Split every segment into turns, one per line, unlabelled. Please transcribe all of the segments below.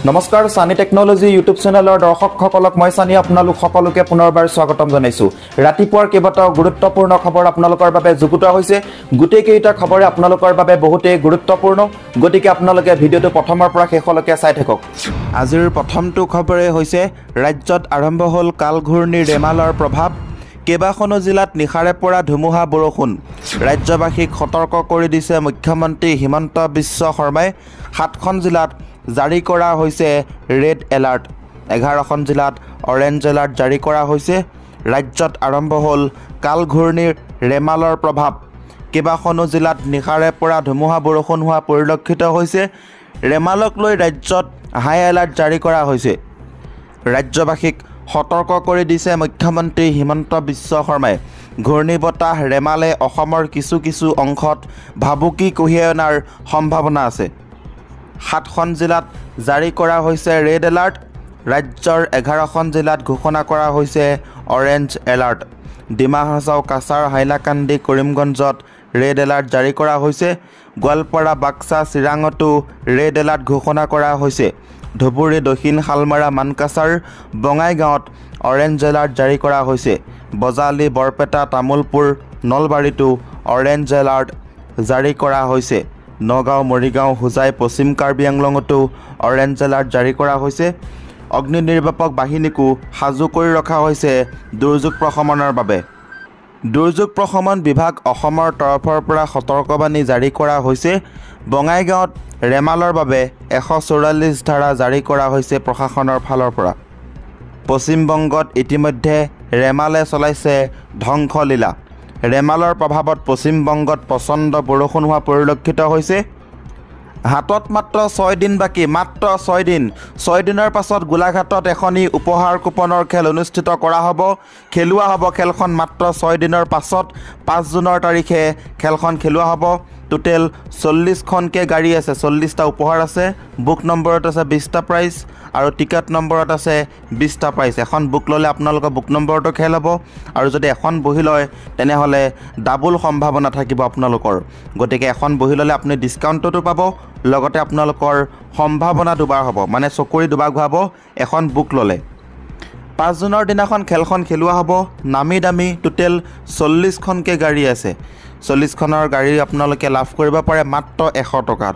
নমস্কাৰ সানি technology YouTube চেনেলৰ দৰ্শকসকলক মই সানি আপোনালোক সকলোকে পুনৰবাৰ স্বাগতম জনাইছো। ৰাতিপুৱাৰ কেইবাটাও গুৰুত্বপূৰ্ণ খবৰ আপোনালোকৰ বাবে যুগুতোৱা হৈছে। গোটেই কেইটা খবৰে আপোনালোকৰ বাবে বহুতেই গুৰুত্বপূৰ্ণ, গতিকে আপোনালোকে ভিডিঅ'টো প্ৰথমৰ পৰা শেষলৈকে চাই থাকক। আজিৰ প্ৰথমটো খবৰে হৈছে ৰাজ্যত আৰম্ভ হ'ল কাল ঘূৰ্ণীৰ ৰেমালৰ প্ৰভাৱ। কেইবাখনো জিলাত নিশাৰে পৰা ধুমুহা বৰষুণ। ৰাজ্যবাসীক সতৰ্ক কৰি দিছে মুখ্যমন্ত্ৰী হিমন্ত বিশ্ব শৰ্মাই। 7খন জিলাত জাৰি কৰা হৈছে ৰেড এলাৰ্ট। 11খন জিলাত অৰেঞ্জ এলাৰ্ট জাৰি কৰা হৈছে। ৰাজ্যত আৰম্ভ হ'ল কাল ঘূৰ্ণীৰ ৰেমালৰ প্ৰভাৱ। কেইবাখনো জিলাত নিশাৰে পৰা ধুমুহা বৰষুণ হোৱা পৰিলক্ষিত হৈছে। ৰেমালক লৈ ৰাজ্যত হাই এলাৰ্ট জাৰি কৰা হৈছে। ৰাজ্যবাসীক সতৰ্ক কৰি দিছে মুখ্যমন্ত্ৰী হিমন্ত বিশ্ব শৰ্মাই। ঘূৰ্ণী বতাহ ৰেমালে অসমৰ কিছু কিছু অংশত ভাবুকি কঢ়িয়াই অনাৰ সম্ভাৱনা আছে। 7খন জিলাত জাৰি কৰা হৈছে ৰেড এলাৰ্ট। ৰাজ্যৰ 11খন জিলাত ঘোষণা কৰা হৈছে অৰেঞ্জ এলাৰ্ট। ডিমা হাছাও, কাছাৰ, হাইলাকান্দি, কৰিমগঞ্জত ৰেড এলাৰ্ট জাৰি কৰা হৈছে। গোৱালপাৰা, বাক্সা, চিৰাঙতো ৰেড এলাৰ্ট ঘোষণা কৰা হৈছে। ধুবুৰী, দক্ষিণ শালমাৰা, মানকাছাৰ, বঙাইগাঁৱত অৰেঞ্জ এলাৰ্ট জাৰি কৰা হৈছে। বজালী, বৰপেটা, তামুলপুৰ, নলবাৰীতো অৰেঞ্জ এলাৰ্ট জাৰি কৰা হৈছে। নগাঁও, মৰিগাঁও, হোজাই, পশ্চিম কাৰ্বি আংলঙতো অৰেঞ্জ এলাৰ্ট জাৰি কৰা হৈছে। অগ্নি নিৰ্বাপক বাহিনীকো সাজু কৰি ৰখা হৈছে দুৰ্যোগ প্ৰশমনৰ বাবে। দুৰ্যোগ প্ৰশমন বিভাগ অসমৰ তৰফৰ পৰা সতৰ্কবাণী জাৰি কৰা হৈছে। বঙাইগাঁৱত ৰেমালৰ বাবে 144 ধাৰা জাৰি কৰা হৈছে প্ৰশাসনৰ ফালৰ পৰা। পশ্চিমবংগত ইতিমধ্যে ৰেমালে চলাইছে ধ্বংসলীলা। ৰেমালৰ প্ৰভাৱত পশ্চিমবংগত প্ৰচণ্ড বৰষুণ হোৱা পৰিলক্ষিত হৈছে। হাতত মাত্ৰ 6 দিন বাকী, মাত্ৰ 6 দিন। 6 দিনৰ পাছত গোলাঘাটত এখনি উপহাৰ কুপনৰ খেল অনুষ্ঠিত কৰা হ'ব। খেলুৱা হ'ব খেলখন মাত্ৰ 6 দিনৰ পাছত 5 জুনৰ তাৰিখে খেলখন খেলুৱা হ'ব। টোটেল 40খনকৈ গাড়ী আছে, 40টা উপহাৰ আছে। বুক নম্বৰত আছে 20টা প্ৰাইজ আৰু টিকেট নম্বৰত আছে 20টা প্ৰাইজ। এখন বুক ল'লে আপোনালোকৰ বুক নম্বৰটো খেল হ'ব, আৰু যদি এখন বহি লয় তেনেহ'লে ডাবল সম্ভাৱনা থাকিব আপোনালোকৰ। গতিকে এখন বহি ল'লে আপুনি ডিছকাউণ্টতো পাব, লগতে আপোনালোকৰ সম্ভাৱনা দুবাৰ হ'ব, মানে চকৰি দুবাৰ ঘূৰাব এখন বুক ল'লে। 5 জুনৰ দিনাখন খেলখন খেলুৱা হ'ব। নামী দামী টোটেল 40খনকৈ গাড়ী আছে। 40খনৰ গাড়ী আপোনালোকে লাভ কৰিব পাৰে মাত্ৰ 100 টকাত।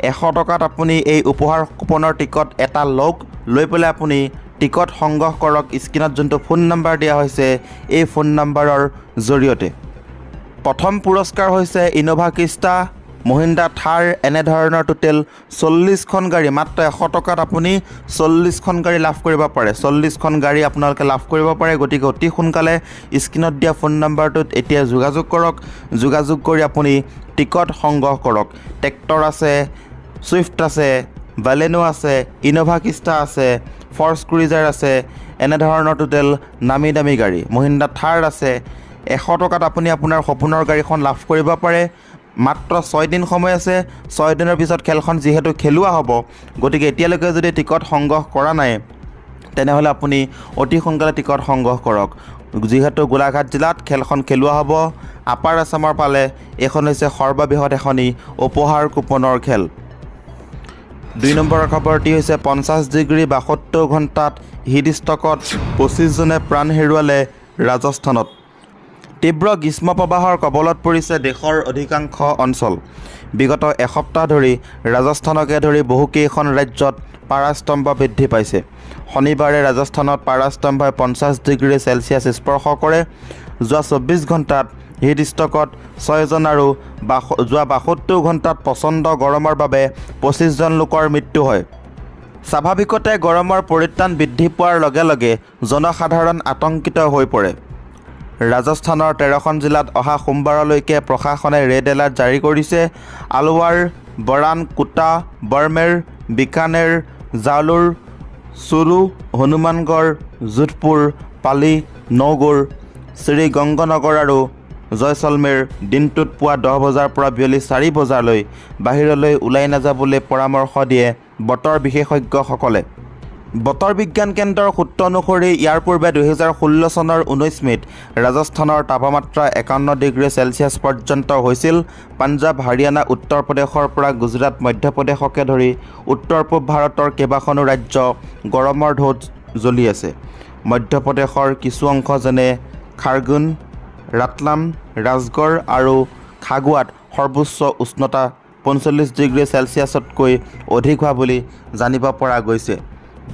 100 টকাত আপুনি এই উপহাৰ কুপনৰ টিকট এটা লওক, লৈ পেলাই আপুনি টিকট সংগ্ৰহ কৰক। স্ক্ৰীণত যোনটো ফোন নম্বৰ দিয়া হৈছে এই ফোন নম্বৰৰ জৰিয়তে। প্ৰথম পুৰস্কাৰ হৈছে ইন'ভা ক্ৰিষ্টা, মহিন্দ্ৰা থাৰ, এনেধৰণৰ টোটেল 40খন গাড়ী। মাত্ৰ 100 টকাত আপুনি 40খন গাড়ী লাভ কৰিব পাৰে। 40খন গাড়ী আপোনালোকে লাভ কৰিব পাৰে। গতিকে অতি সোনকালে স্ক্ৰীণত দিয়া ফোন নম্বৰটোত এতিয়া যোগাযোগ কৰক। যোগাযোগ কৰি আপুনি টিকট সংগ্ৰহ কৰক। ট্ৰেক্টৰ আছে, ছুইফ্ট আছে, বালেনো আছে, ইন'ভা ক্ৰিষ্টা আছে, ফৰ্চ ক্ৰুইজাৰ আছে, এনেধৰণৰ টোটেল নামী দামী গাড়ী। মহিন্দ্ৰা থাৰ আছে। 100 টকাত আপুনি আপোনাৰ সপোনৰ গাড়ীখন লাভ কৰিব পাৰে। মাত্ৰ 6 দিন সময় আছে। 6 দিনৰ পিছত খেলখন যিহেতু খেলুৱা হ'ব, গতিকে এতিয়ালৈকে যদি টিকট সংগ্ৰহ কৰা নাই তেনেহ'লে আপুনি অতি সোনকালে টিকট সংগ্ৰহ কৰক। যিহেতু গোলাঘাট জিলাত খেলখন খেলুৱা হ'ব। আপাৰ আছামৰ ফালে এইখন হৈছে সৰ্ববৃহৎ এখনি উপহাৰ কুপনৰ খেল। 2 নম্বৰৰ খবৰটি হৈছে 50 ডিগ্ৰী 72 ঘণ্টাত হিট ষ্ট্ৰ'কত 25 জনে প্ৰাণ হেৰুৱালে ৰাজস্থানত। তীব্ৰ গ্ৰীষ্ম প্ৰবাহৰ কবলত পৰিছে দেশৰ অধিকাংশ অঞ্চল। বিগত এসপ্তাহ ধৰি ৰাজস্থানকে ধৰি বহুকেইখন ৰাজ্যত পাৰাস্তম্ভ বৃদ্ধি পাইছে। শনিবাৰে ৰাজস্থানত পাৰাস্তম্ভই 50 ডিগ্ৰী চেলছিয়াছ স্পৰ্শ কৰে। যোৱা 24 ঘণ্টাত হিট ষ্ট্ৰ'কত 6 জন আৰু যোৱা 72 ঘণ্টাত প্ৰচণ্ড গৰমৰ বাবে 25 জন লোকৰ মৃত্যু হয়। স্বাভাৱিকতে গৰমৰ পৰিত্ৰাণ বৃদ্ধি পোৱাৰ লগে লগে জনসাধাৰণ আতংকিত হৈ পৰে। ৰাজস্থানৰ 13খন জিলাত অহা সোমবাৰলৈকে প্ৰশাসনে ৰেড এলাৰ্ট জাৰি কৰিছে। আলৱাৰ, বৰান, কোটা, বৰমেৰ, বিকানেৰ, জালুৰ, চুৰু, হনুমানগড়, যোধপুৰ, পালি, নৌগড়, শ্ৰীগংগনগৰ আৰু জয়ছলমেৰ দিনটোত পুৱা 10 বজাৰ পৰা বিয়লি 4 বজালৈ বাহিৰলৈ ওলাই নাযাবলৈ পৰামৰ্শ দিয়ে বতৰ বিশেষজ্ঞসকলে। বতৰ বিজ্ঞান কেন্দ্ৰৰ সূত্ৰ অনুসৰি ইয়াৰ পূৰ্বে 2016 চনৰ 19 মে'ত ৰাজস্থানৰ তাপমাত্ৰা 51 ডিগ্ৰী চেলছিয়াছ পৰ্যন্ত হৈছিল। পাঞ্জাৱ, হাৰিয়ানা, উত্তৰ প্ৰদেশৰ পৰা গুজৰাট, মধ্যপ্ৰদেশকে ধৰি উত্তৰ পূব ভাৰতৰ কেইবাখনো ৰাজ্য গৰমৰ ঢৌত জ্বলি আছে। মধ্যপ্ৰদেশৰ কিছু অংশ যেনে খাৰগুন, ৰাটলাম, ৰাজগড় আৰু খাগুৱাত সৰ্বোচ্চ উষ্ণতা 45 ডিগ্ৰী চেলছিয়াছতকৈ অধিক হোৱা বুলি জানিব পৰা গৈছে।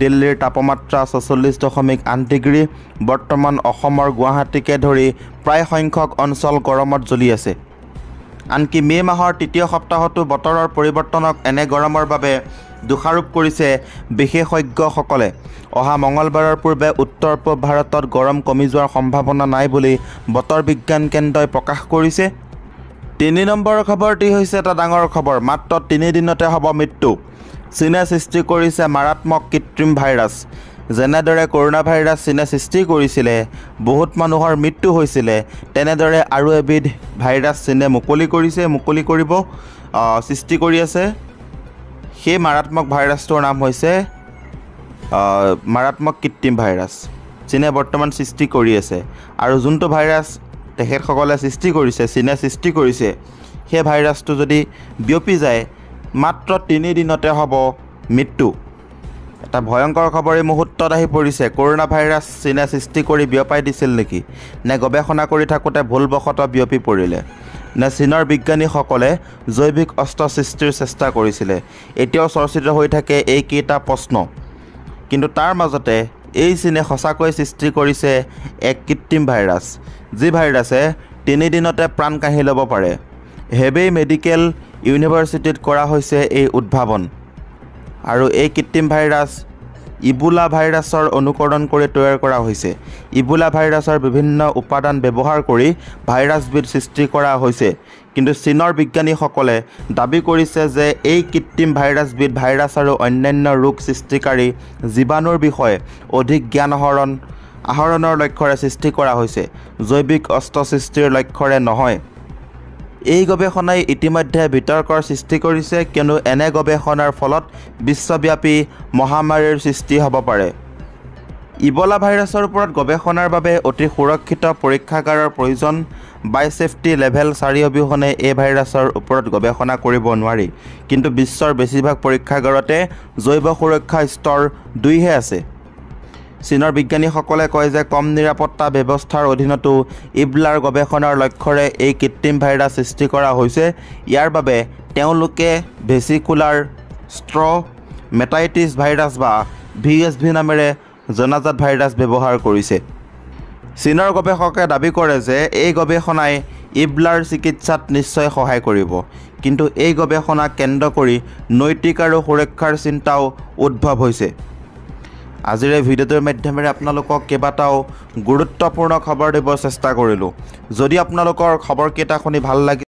দিল্লীৰ তাপমাত্ৰা 46.8 ডিগ্ৰী। বৰ্তমান অসমৰ গুৱাহাটীকে ধৰি প্ৰায় সংখ্যক অঞ্চল গৰমত জ্বলি আছে। আনকি মে' মাহৰ তৃতীয় সপ্তাহতো বতৰৰ পৰিৱৰ্তনক এনে গৰমৰ বাবে দোষাৰোপ কৰিছে বিশেষজ্ঞসকলে। অহা মঙলবাৰৰ পূৰ্বে উত্তৰ পূব ভাৰতত গৰম কমি যোৱাৰ সম্ভাৱনা নাই বুলি বতৰ বিজ্ঞান কেন্দ্ৰই প্ৰকাশ কৰিছে। 3 নম্বৰ খবৰটি হৈছে এটা ডাঙৰ খবৰ। মাত্ৰ 3 দিনতে হ'ব মৃত্যু। চীনে সৃষ্টি কৰিছে মাৰাত্মক কৃত্ৰিম ভাইৰাছ। যেনেদৰে কৰোণা ভাইৰাছ চীনে সৃষ্টি কৰিছিলে, বহুত মানুহৰ মৃত্যু হৈছিলে, তেনেদৰে আৰু এবিধ ভাইৰাছ চীনে মুকলি কৰিব সৃষ্টি কৰি আছে। সেই মাৰাত্মক ভাইৰাছটোৰ নাম হৈছে মাৰাত্মক কৃত্ৰিম ভাইৰাছ। চীনে বৰ্তমান সৃষ্টি কৰি আছে আৰু যোনটো ভাইৰাছ তেখেতসকলে সৃষ্টি কৰিছে, চীনে সৃষ্টি কৰিছে, সেই ভাইৰাছটো যদি বিয়পি যায় মাত্ৰ 3 দিনতে হ'ব মৃত্যু। এটা ভয়ংকৰ খবৰ এই মুহূৰ্তত আহি পৰিছে। কৰোণা ভাইৰাছ চীনে সৃষ্টি কৰি বিয়পাই দিছিল নেকি? নে গৱেষণা কৰি থাকোঁতে ভুলবশতঃ বিয়পি পৰিলে? নে চীনৰ বিজ্ঞানীসকলে জৈৱিক অস্ত্ৰ সৃষ্টিৰ চেষ্টা কৰিছিলে? এতিয়াও চৰ্চিত হৈ থাকে এইকেইটা প্ৰশ্ন। কিন্তু তাৰ মাজতে এই চীনে সঁচাকৈ সৃষ্টি কৰিছে এক কৃত্ৰিম ভাইৰাছ, যি ভাইৰাছে 3 দিনতে প্ৰাণ কাঢ়ি ল'ব পাৰে। হেবেই মেডিকেল ইউনিভাৰ্চিটিত কৰা হৈছে এই উদ্ভাৱন। আৰু এই কৃত্ৰিম ভাইৰাছ ইবোলা ভাইৰাছৰ অনুকৰণ কৰি তৈয়াৰ কৰা হৈছে। ইবোলা ভাইৰাছৰ বিভিন্ন উপাদান ব্যৱহাৰ কৰি ভাইৰাছবিধ সৃষ্টি কৰা হৈছে। কিন্তু চীনৰ বিজ্ঞানীসকলে দাবী কৰিছে যে এই কৃত্ৰিম ভাইৰাছবিধ ভাইৰাছ আৰু অন্যান্য ৰোগ সৃষ্টিকাৰী জীৱাণুৰ বিষয়ে অধিক জ্ঞান আহৰণৰ লক্ষ্যৰে সৃষ্টি কৰা হৈছে, জৈৱিক অস্ত্ৰ সৃষ্টিৰ লক্ষ্যৰে নহয়। এই গৱেষণাই ইতিমধ্যে বিতৰ্কৰ সৃষ্টি কৰিছে, কিয়নো এনে গৱেষণাৰ ফলত বিশ্বব্যাপী মহামাৰীৰ সৃষ্টি হ'ব পাৰে। ইবোলা ভাইৰাছৰ ওপৰত গৱেষণাৰ বাবে অতি সুৰক্ষিত পৰীক্ষাগাৰৰ প্ৰয়োজন। বায়'ছেফটি লেভেল 4 অবিহনে এই ভাইৰাছৰ ওপৰত গৱেষণা কৰিব নোৱাৰি। কিন্তু বিশ্বৰ বেছিভাগ পৰীক্ষাগাৰতে জৈৱ সুৰক্ষা স্তৰ 2হে আছে। চীনৰ বিজ্ঞানীসকলে কয় যে কম নিৰাপত্তা ব্যৱস্থাৰ অধীনতো ইবোলাৰ গৱেষণাৰ লক্ষ্যৰে এই কৃত্ৰিম ভাইৰাছ সৃষ্টি কৰা হৈছে। ইয়াৰ বাবে তেওঁলোকে ভেছিকুলাৰ ষ্ট্ৰমেটাইটিছ ভাইৰাছ বা VSV নামেৰে জনাজাত ভাইৰাছ ব্যৱহাৰ কৰিছে। চীনৰ গৱেষকে দাবী কৰে যে এই গৱেষণাই ইবোলাৰ চিকিৎসাত নিশ্চয় সহায় কৰিব। কিন্তু এই গৱেষণাক কেন্দ্ৰ কৰি নৈতিক আৰু সুৰক্ষাৰ চিন্তাও উদ্ভৱ হৈছে। আজিৰ এই ভিডিঅ'টোৰ মাধ্যমেৰে আপোনালোকক কেইবাটাও গুৰুত্বপূৰ্ণ খবৰ দিব চেষ্টা কৰিলোঁ। যদি আপোনালোকৰ খবৰকেইটা শুনি ভাল লাগে